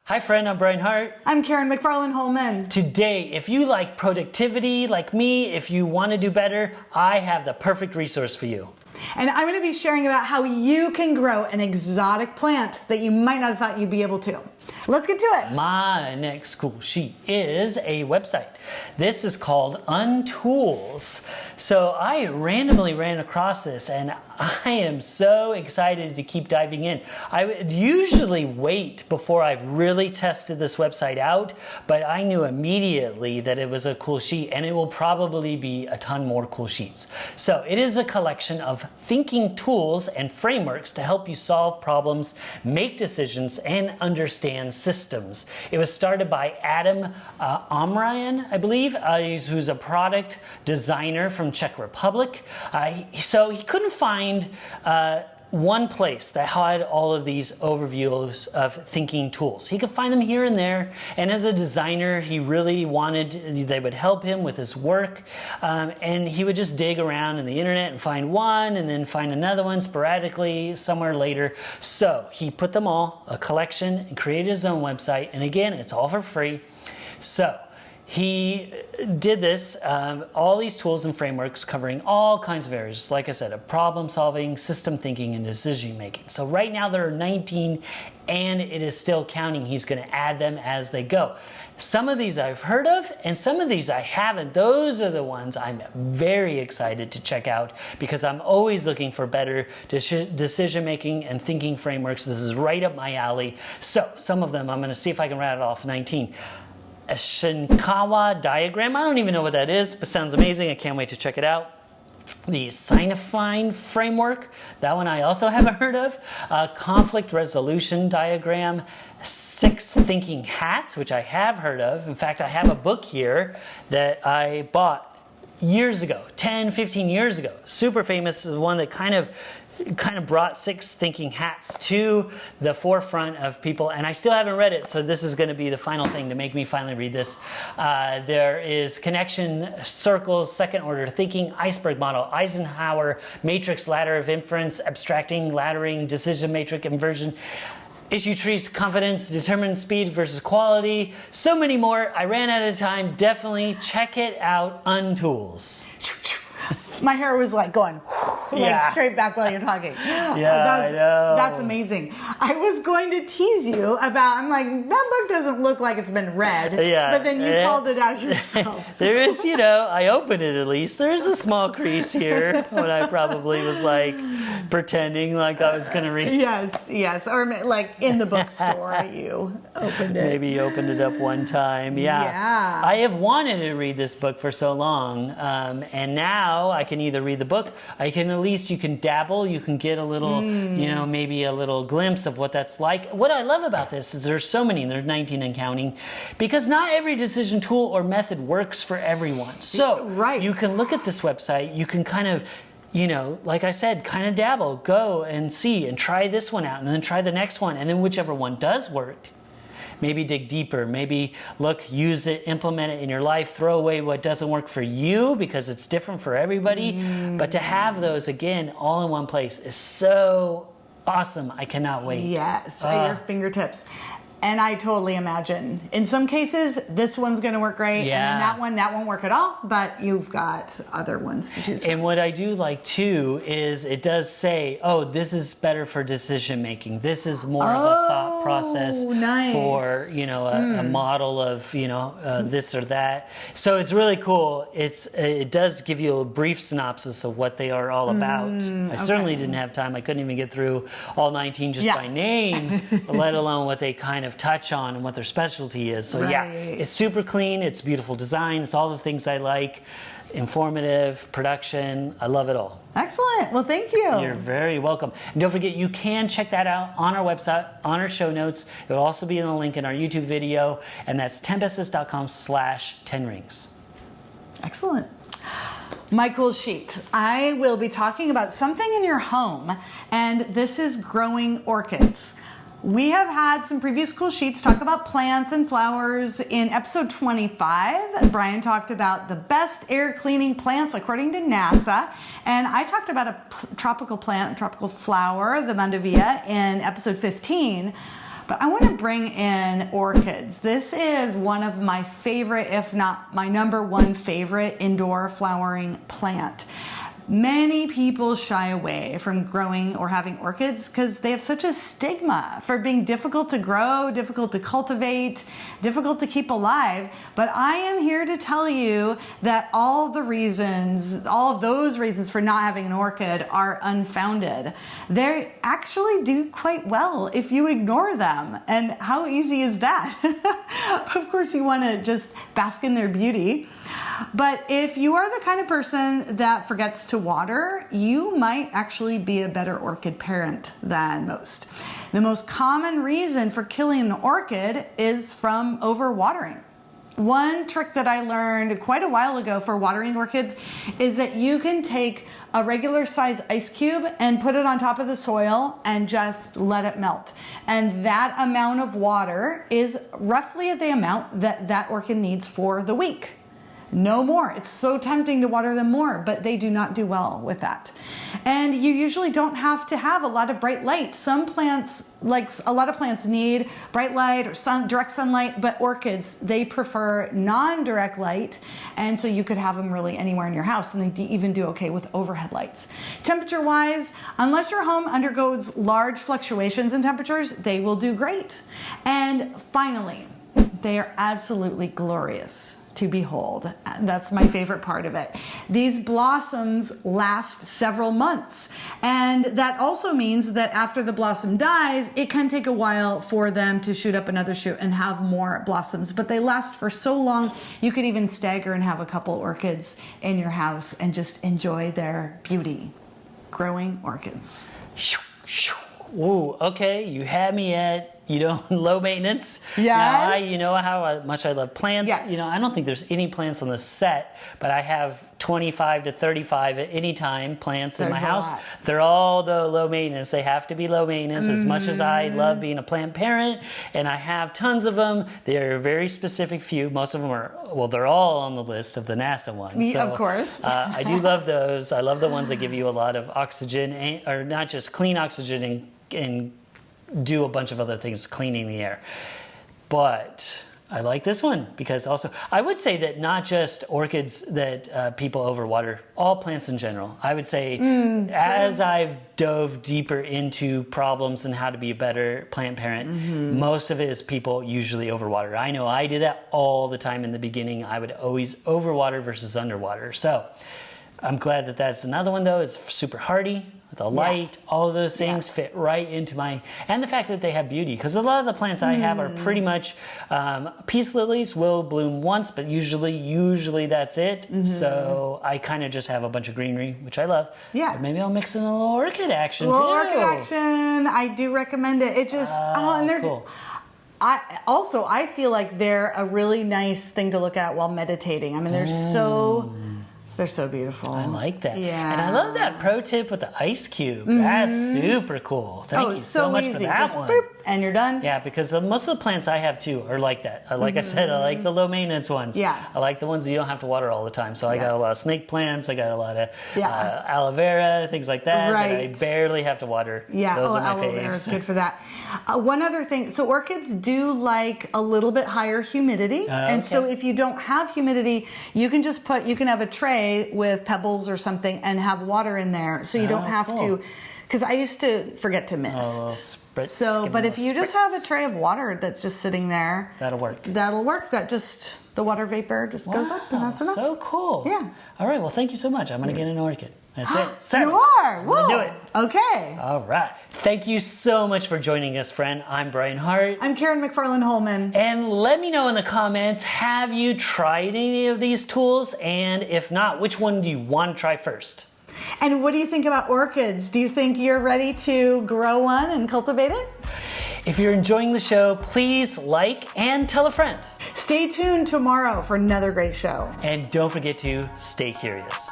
Hi friend, I'm Brian Hart. I'm Karen McFarland Holman. Today, if you like productivity like me, if you want to do better, I have the perfect resource for you. And I'm going to be sharing about how you can grow an exotic plant that you might not have thought you'd be able to. Let's get to it. My next cool sheet is a website. This is called Untools. So I randomly ran across this and I am so excited to keep diving in. I would usually wait before I've really tested this website out, but I knew immediately that it was a cool sheet and it will probably be a ton more cool sheets. So it is a collection of thinking tools and frameworks to help you solve problems, make decisions, and understand systems. It was started by Adam Omryan, I believe, who's a product designer from Czech Republic. So he couldn't find one place that had all of these overviews of thinking tools. He could find them here and there, and as a designer, he really wanted they would help him with his work, and he would just dig around in the internet and find one, and then find another one sporadically somewhere later. So he put them all, a collection, and created his own website, and again, it's all for free. So he did this, all these tools and frameworks covering all kinds of areas, like I said, of problem solving, system thinking, and decision making. So right now there are 19 and it is still counting. He's going to add them as they go. Some of these I've heard of and some of these I haven't. Those are the ones I'm very excited to check out because I'm always looking for better decision making and thinking frameworks. This is right up my alley. So some of them I'm going to see if I can rattle off 19. A Shinkawa diagram. I don't even know what that is, but sounds amazing. I can't wait to check it out. The Sinifine framework. That one I also haven't heard of. Conflict resolution diagram. 6 thinking hats, which I have heard of. In fact, I have a book here that I bought years ago, 10, 15 years ago. Super famous, the one that kind of brought 6 thinking hats to the forefront of people, and I still haven't read it, so this is going to be the final thing to make me finally read this. There is connection, circles, second order thinking, iceberg model, Eisenhower, matrix, ladder of inference, abstracting, laddering, decision matrix inversion, issue trees, confidence, determined speed versus quality, so many more. I ran out of time. Definitely check it out. Untools. My hair was like going straight back while you're talking. I know. That's amazing. I was going to tease you about, I'm like, that book doesn't look like it's been read. Yeah. But then you called it out yourself. So. There is, I opened it at least. There's a small crease here when I probably was like pretending like I was going to read. Yes. Or like in the bookstore you opened it. Maybe you opened it up one time. Yeah. I have wanted to read this book for so long. And now I can either read the book, you can dabble, you can get a little, maybe a little glimpse of what that's like. What I love about this is there's so many, and there's 19 and counting, because not every decision tool or method works for everyone. So you can look at this website, you can kind of, like I said, kind of dabble, go and see and try this one out and then try the next one. And then whichever one does work, maybe dig deeper, maybe look, use it, implement it in your life, throw away what doesn't work for you because it's different for everybody. But to have those, again, all in one place is so awesome. I cannot wait. Yes, at your fingertips. And I totally imagine, in some cases, this one's going to work great, and then that won't work at all, but you've got other ones to choose from. And what I do like, too, is it does say, this is better for decision making. This is more of a thought process for, a model of, this or that. So it's really cool. It does give you a brief synopsis of what they are all about. I certainly didn't have time. I couldn't even get through all 19 just by name, let alone what they kind of touch on and what their specialty is. So it's super clean, it's beautiful design, it's all the things I like, informative, production, I love it all. Excellent. Well, thank you. You're very welcome. And don't forget, you can check that out on our website, on our show notes. It will also be in the link in our YouTube video, and that's 10bestest.com/10rings. Excellent. My cool sheet. I will be talking about something in your home, and this is growing orchids. We have had some previous cool sheets talk about plants and flowers. In episode 25, Brian talked about the best air cleaning plants according to NASA. And I talked about a tropical plant, a tropical flower, the Mandevilla, in episode 15. But I want to bring in orchids. This is one of my favorite, if not my #1 favorite indoor flowering plant. Many people shy away from growing or having orchids because they have such a stigma for being difficult to grow, difficult to cultivate, difficult to keep alive. But I am here to tell you that all of those reasons for not having an orchid are unfounded. They actually do quite well if you ignore them. And how easy is that? Of course, you want to just bask in their beauty. But if you are the kind of person that forgets to water, you might actually be a better orchid parent than most. The most common reason for killing an orchid is from overwatering. One trick that I learned quite a while ago for watering orchids is that you can take a regular size ice cube and put it on top of the soil and just let it melt. And that amount of water is roughly the amount that that orchid needs for the week. No more. It's so tempting to water them more, but they do not do well with that. And you usually don't have to have a lot of bright light. Some plants, like a lot of plants, need bright light or direct sunlight, but orchids, they prefer non-direct light, and so you could have them really anywhere in your house, and they even do okay with overhead lights. Temperature-wise, unless your home undergoes large fluctuations in temperatures, they will do great. And finally, they are absolutely glorious to behold. That's my favorite part of it. These blossoms last several months, and that also means that after the blossom dies, it can take a while for them to shoot up another shoot and have more blossoms, but they last for so long you could even stagger and have a couple orchids in your house and just enjoy their beauty. Growing orchids. Ooh, okay, you had me at low maintenance. Yes. You know how much I love plants. Yes. I don't think there's any plants on the set, but I have 25 to 35 at any time plants in my house. They're all low maintenance. They have to be low maintenance. As much as I love being a plant parent, and I have tons of them, they're a very specific few. Most of them they're all on the list of the NASA ones. So, of course. I do love those. I love the ones that give you a lot of oxygen, or not just clean oxygen and do a bunch of other things cleaning the air. But I like this one because also I would say that not just orchids that people overwater, all plants in general. I would say as I've dove deeper into problems and how to be a better plant parent, most of it is people usually overwater. I know I did that all the time in the beginning. I would always overwater versus underwater. So I'm glad that that's another one though. It's super hardy. The light, all of those things fit right into and the fact that they have beauty, because a lot of the plants I have are pretty much, peace lilies will bloom once, but usually that's it. So I kind of just have a bunch of greenery, which I love. Yeah. But maybe I'll mix in a little orchid action too. Orchid action, I do recommend it. It just, and they're cool. I feel like they're a really nice thing to look at while meditating. I mean, they're so beautiful. I like that. Yeah. And I love that pro tip with the ice cube. That's super cool. Thank you so much for that one. Boop, and you're done. Yeah, because most of the plants I have too are like that. Like I said, I like the low maintenance ones. Yeah. I like the ones that you don't have to water all the time. So I got a lot of snake plants. I got a lot of aloe vera, things like that. Right. That I barely have to water. Yeah, those are my aloe vera is faves. good for that. One other thing, so orchids do like a little bit higher humidity. And so if you don't have humidity, you can have a tray with pebbles or something and have water in there, so you don't have to, because I used to forget to mist. But if you just have a tray of water that's just sitting there, that'll work. The water vapor just goes up, and that's enough. So cool. Yeah. All right, well, thank you so much. I'm going to get an orchid. That's it. You are. We'll do it. Okay. All right. Thank you so much for joining us, friend. I'm Brian Hart. I'm Karen McFarland Holman. And let me know in the comments, have you tried any of these tools? And if not, which one do you want to try first? And what do you think about orchids? Do you think you're ready to grow one and cultivate it? If you're enjoying the show, please like and tell a friend. Stay tuned tomorrow for another great show. And don't forget to stay curious.